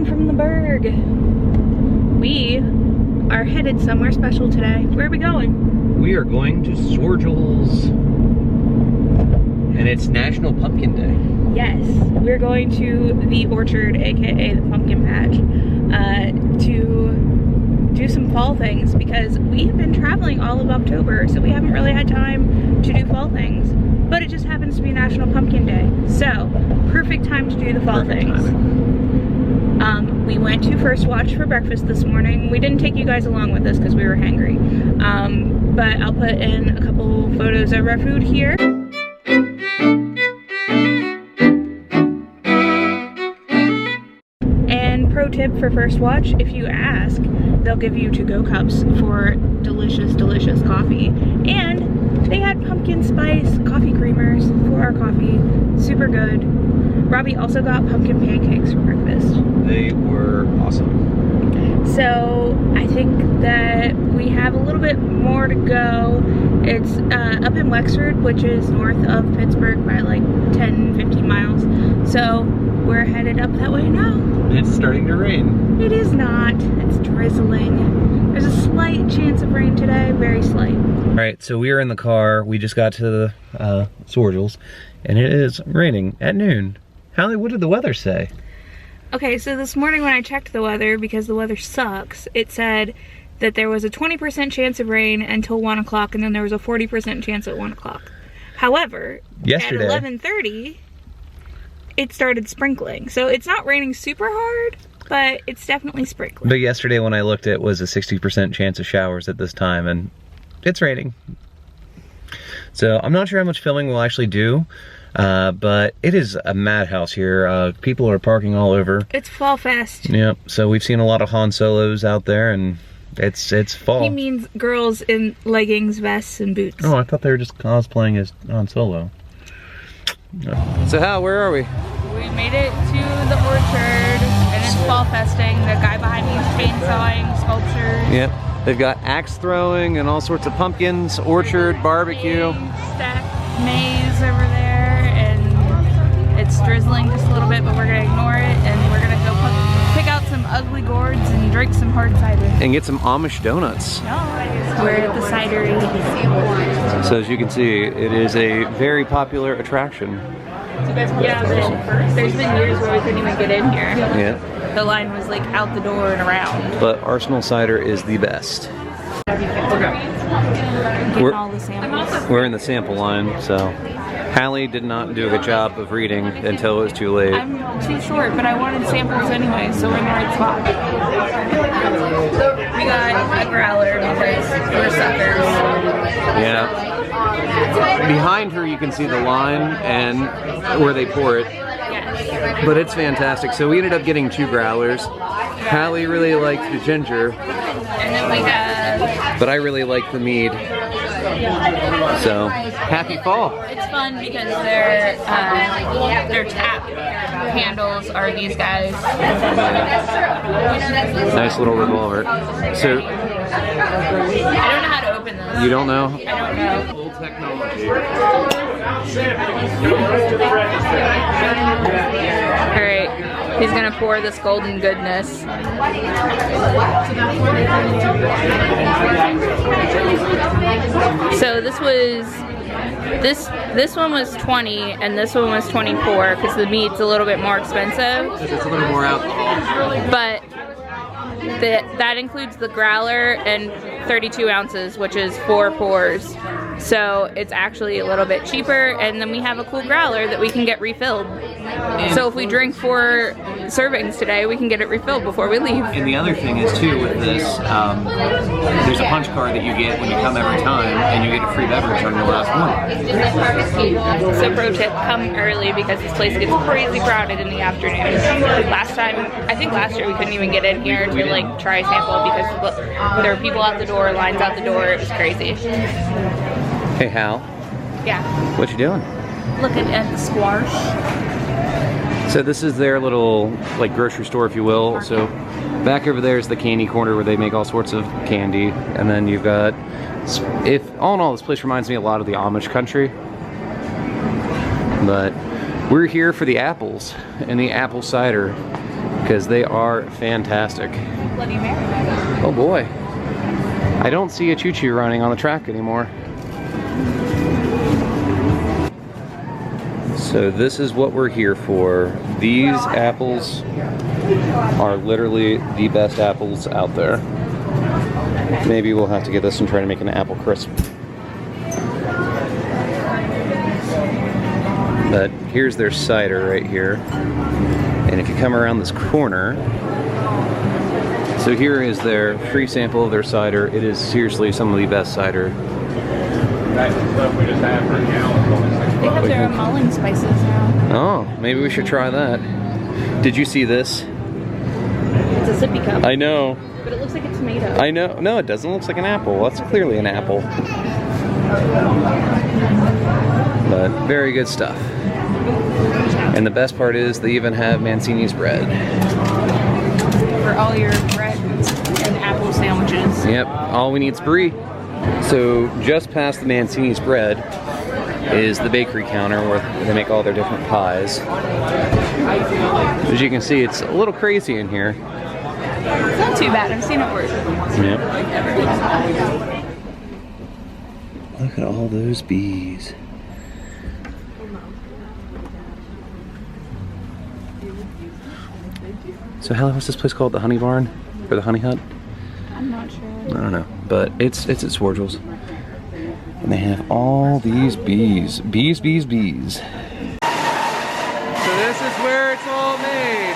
in from the Berg. We are headed somewhere special today. Where are we going? We are going to Soergel's, and it's National Pumpkin Day. Yes, we're going to the orchard, aka the pumpkin patch, to do some fall things because we have been traveling all of October, so we haven't really had time to do fall things. But it just happens to be National Pumpkin Day, so perfect time to do the fall things. We went to First Watch for breakfast this morning. We didn't take you guys along with us because we were hangry. But I'll put in a couple photos of our food here. And pro tip for First Watch, if you ask, they'll give you to-go cups for delicious, delicious coffee. And they had pumpkin spice coffee creamers for our coffee. Super good. Robbie also got pumpkin pancakes for breakfast. They were awesome. So I think that we have a little bit more to go. It's up in Wexford, which is north of Pittsburgh by like 10-15 miles. So we're headed up that way now. It's starting to rain. It is not. It's drizzling. There's a slight chance of rain today, very slight. All right, so we are in the car. We just got to the Soergel's, and it is raining at noon. Hallie, what did the weather say? Okay, so this morning when I checked the weather, because the weather sucks, it said that there was a 20% chance of rain until 1 o'clock, and then there was a 40% chance at 1 o'clock. However, yesterday at 11:30, it started sprinkling. So it's not raining super hard, but it's definitely sprinkling. But yesterday when I looked, it was a 60% chance of showers at this time, and it's raining. So I'm not sure how much filming we'll actually do. But it is a madhouse here. People are parking all over. It's Fall Fest. Yep. So we've seen a lot of Han Solos out there, and it's fall. He means girls in leggings, vests, and boots. Oh, I thought they were just cosplaying as Han Solo. No. So Hal, where are we? We made it to the orchard, and it's fall festing. The guy behind me is chainsawing sculptures. Yep. They've got axe throwing and all sorts of pumpkins, orchard, barbecue. Stacked maize over there. It's drizzling just a little bit, but we're gonna ignore it, and we're gonna go pick out some ugly gourds and drink some hard cider. And get some Amish donuts. We're at the cidery. So as you can see, it is a very popular attraction. Yeah, but there's been years where we couldn't even get in here. Yeah. The line was like out the door and around. But Arsenal cider is the best. We're in the sample line, so Hallie did not do a good job of reading until it was too late. I'm too short, but I wanted samples anyway, so we're in the right spot. We got a growler because we're suckers. Yeah. Behind her you can see the line and where they pour it. Yes. But it's fantastic. So we ended up getting 2 growlers. Hallie really liked the ginger. And then we have... But I really like the mead. So, happy fall. It's fun because their tap handles are these guys. Nice little revolver. So, I don't know how to open this. You don't know? I don't know. Old technology. Alright, he's gonna pour this golden goodness. So this one was 20 and this one was 24 because the meat's a little bit more expensive. It's a little more alcohol. But that includes the growler and 32 ounces, which is 4 pours. So it's actually a little bit cheaper, and then we have a cool growler that we can get refilled. So if we drink 4 servings today, we can get it refilled before we leave. And the other thing is too with this, there's a punch card that you get when you come every time, and you get a free beverage on your last one. So pro tip, come early because this place gets crazy crowded in the afternoon. I think last year we couldn't even get in here to like try a sample because there were people out the door, lines out the door, it was crazy. Hey Hal. Yeah. What you doing? Looking at the squash. So this is their little like grocery store, if you will. So back over there is the candy corner where they make all sorts of candy, and then you've got, all in all, this place reminds me a lot of the Amish country. But we're here for the apples and the apple cider. because they are fantastic. Bloody Mary. Oh boy. I don't see a choo-choo running on the track anymore. So this is what we're here for. These apples are literally the best apples out there. Maybe we'll have to get this and try to make an apple crisp. But here's their cider right here. And if you come around this corner, so here is their free sample of their cider. It is seriously some of the best cider. That's the stuff we just had for gallons. They have their mulling spices now. Oh, maybe we should try that. Did you see this? It's a sippy cup. I know. But it looks like a tomato. I know. No, it doesn't. It looks like an apple. That's clearly an apple. But very good stuff. And the best part is they even have Mancini's bread. For all your bread and apple sandwiches. Yep, all we need is brie. So just past the Mancini's bread is the bakery counter where they make all their different pies. As you can see, it's a little crazy in here. It's not too bad. I've seen it worse. Yep. Look at all those bees. So Hallie, what's this place called? The Honey Barn? Or the Honey Hut? I'm not sure. I don't know, but it's at Soergel's. And they have all these bees. Bees, bees, bees. So this is where it's all made.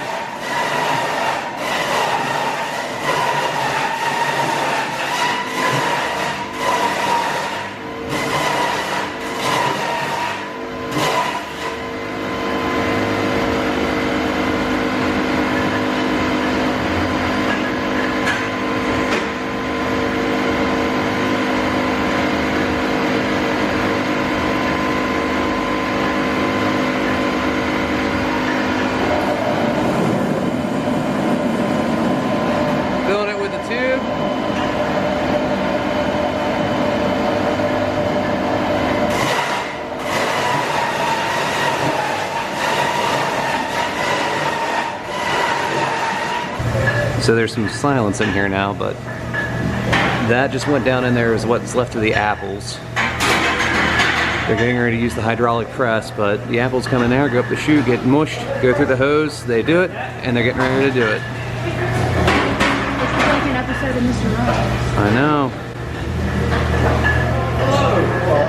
So there's some silence in here now, but that just went down in there as what's left of the apples. They're getting ready to use the hydraulic press, but the apples come in there, go up the chute, get mushed, go through the hose, they do it, and they're getting ready to do it. This is like an episode of Mr. Rogers. I know.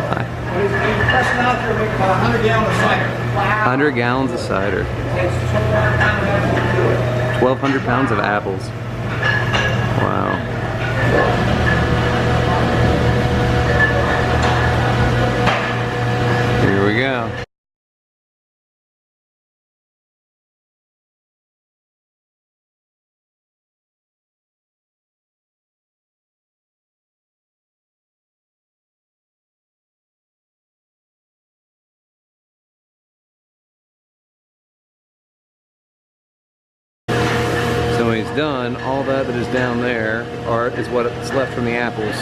Hi. Pressing out there, make about 100 gallons of cider. Wow. 100 gallons of cider. 1,200 pounds of apples. Wow. Here we go. So when he's done, all that is down there is what's left from the apples.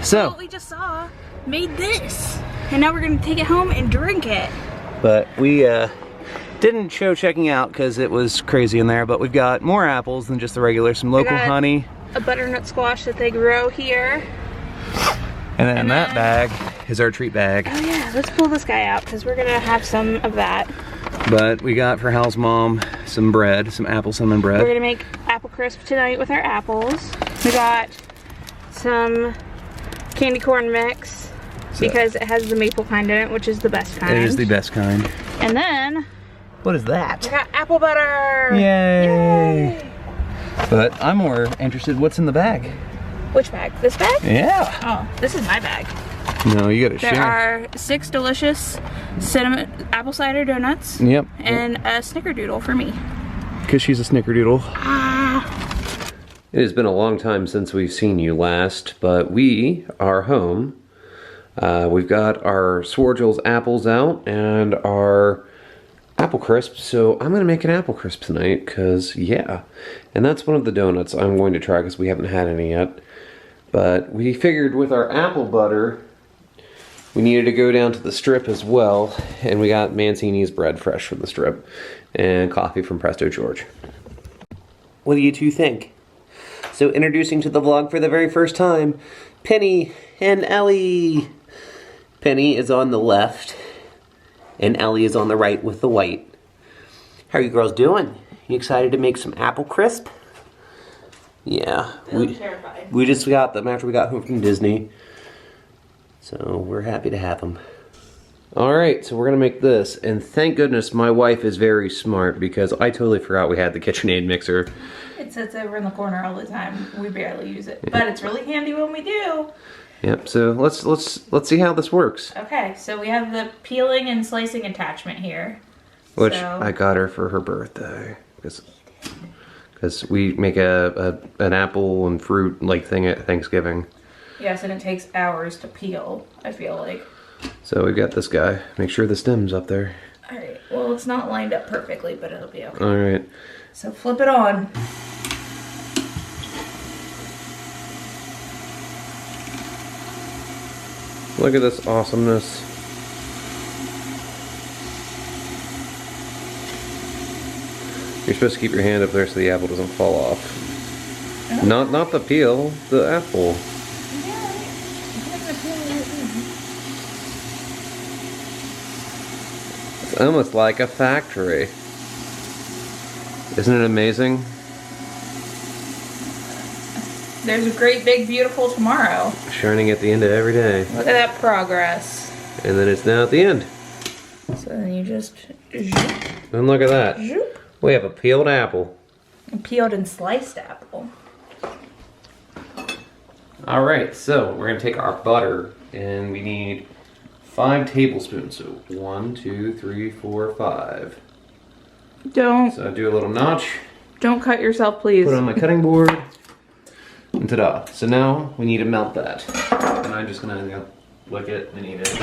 So What we just saw made this. And now we're going to take it home and drink it. but we didn't show checking out because it was crazy in there, but we've got more apples than just the regular, some local honey. A butternut squash that they grow here. And then that bag is our treat bag. Oh yeah, let's pull this guy out because we're gonna have some of that. But we got for Hal's mom some bread, some apple cinnamon bread. We're gonna make apple crisp tonight with our apples. We got some candy corn mix because it has the maple kind in it, which is the best kind. It is the best kind. And then What is that? we got apple butter. Yay! But I'm more interested what's in the bag. Which bag? This bag? Yeah. Oh, this is my bag. No, you gotta There share. are 6 delicious cinnamon apple cider donuts. Yep. And a snickerdoodle for me. Because she's a snickerdoodle. Ah. It has been a long time since we've seen you last, but we are home. We've got our Soergel's apples out and our apple crisp, so I'm gonna make an apple crisp tonight, because yeah. And that's one of the donuts I'm going to try because we haven't had any yet. But we figured with our apple butter, We needed to go down to the Strip as well, and we got Mancini's bread fresh from the Strip, and coffee from Presto George. What do you two think? So introducing to the vlog for the very first time, Penny and Ellie. Penny is on the left, and Ellie is on the right with the white. How are you girls doing? You excited to make some apple crisp? Yeah. We just got them after we got home from Disney. So we're happy to have them. Alright, so we're gonna make this, and thank goodness my wife is very smart because I totally forgot we had the KitchenAid mixer. It sits over in the corner all the time. We barely use it, but it's really handy when we do. Yep, so let's see how this works. Okay, so we have the peeling and slicing attachment here. Which I got her for her birthday. Because we make an apple and fruit like thing at Thanksgiving. Yes, and it takes hours to peel, I feel like. So we've got this guy. Make sure the stem's up there. Alright, well it's not lined up perfectly, but it'll be okay. Alright. So flip it on. Look at this awesomeness. You're supposed to keep your hand up there so the apple doesn't fall off. Oh. Not the peel, the apple. It's almost like a factory. Isn't it amazing? There's a great big beautiful tomorrow. Shining at the end of every day. Look at that progress. And then it's now at the end. So then you just zoop, And look at that. zoop. We have a peeled apple. A peeled and sliced apple. Alright, so we're going to take our butter and we need 5 tablespoons. So 1, 2, 3, 4, 5. Don't So do a little notch. Don't cut yourself, please. Put it on my cutting board. And ta-da. So now we need to melt that. And I'm just going to lick it and eat it.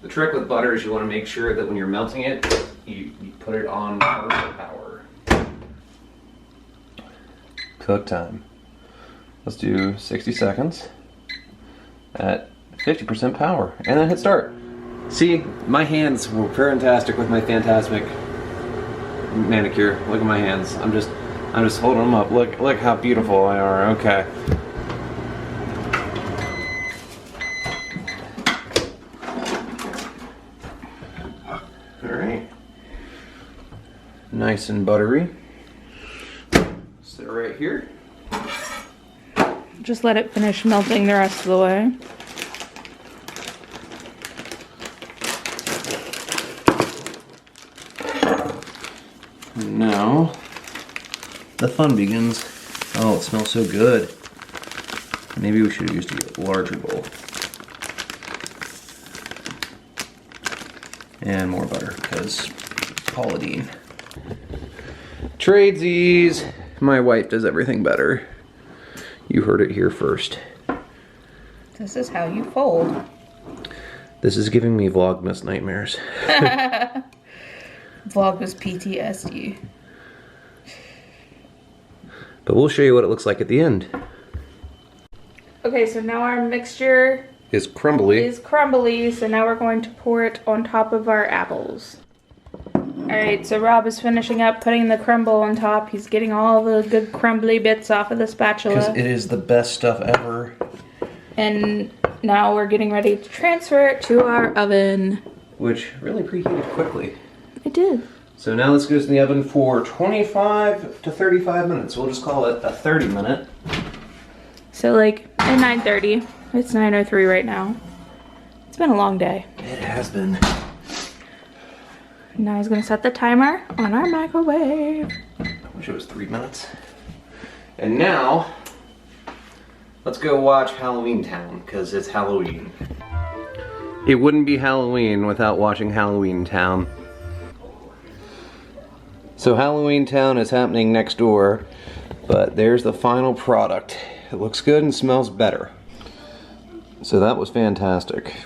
The trick with butter is you want to make sure that when you're melting it, you put it on partial power. Cook time. Let's do 60 seconds at 50% power, and then hit start. See, my hands were fantastic with my fantastic manicure. Look at my hands. I'm just holding them up. Look how beautiful they are. Okay. Alright. Nice and buttery. Sit right here. Just let it finish melting the rest of the way. Now, the fun begins. Oh, it smells so good. Maybe we should have used a larger bowl. And more butter, because Paula Deen. Tradesies! My wife does everything better. You heard it here first. This is how you fold. This is giving me Vlogmas nightmares. Vlogmas PTSD. But we'll show you what it looks like at the end. Okay, so now our mixture It's crumbly. So now we're going to pour it on top of our apples. Alright, so Rob is finishing up putting the crumble on top. He's getting all the good crumbly bits off of the spatula. Because it is the best stuff ever. And now we're getting ready to transfer it to our oven. Which really preheated quickly. It did. So now this goes in the oven for 25 to 35 minutes. We'll just call it a 30-minute. So like at 9:30. It's 9:03 right now. It's been a long day. It has been. Now he's gonna set the timer on our microwave. I wish it was 3 minutes. And now, let's go watch Halloween Town, because it's Halloween. It wouldn't be Halloween without watching Halloween Town. So Halloween Town is happening next door, but there's the final product. It looks good and smells better. So that was fantastic.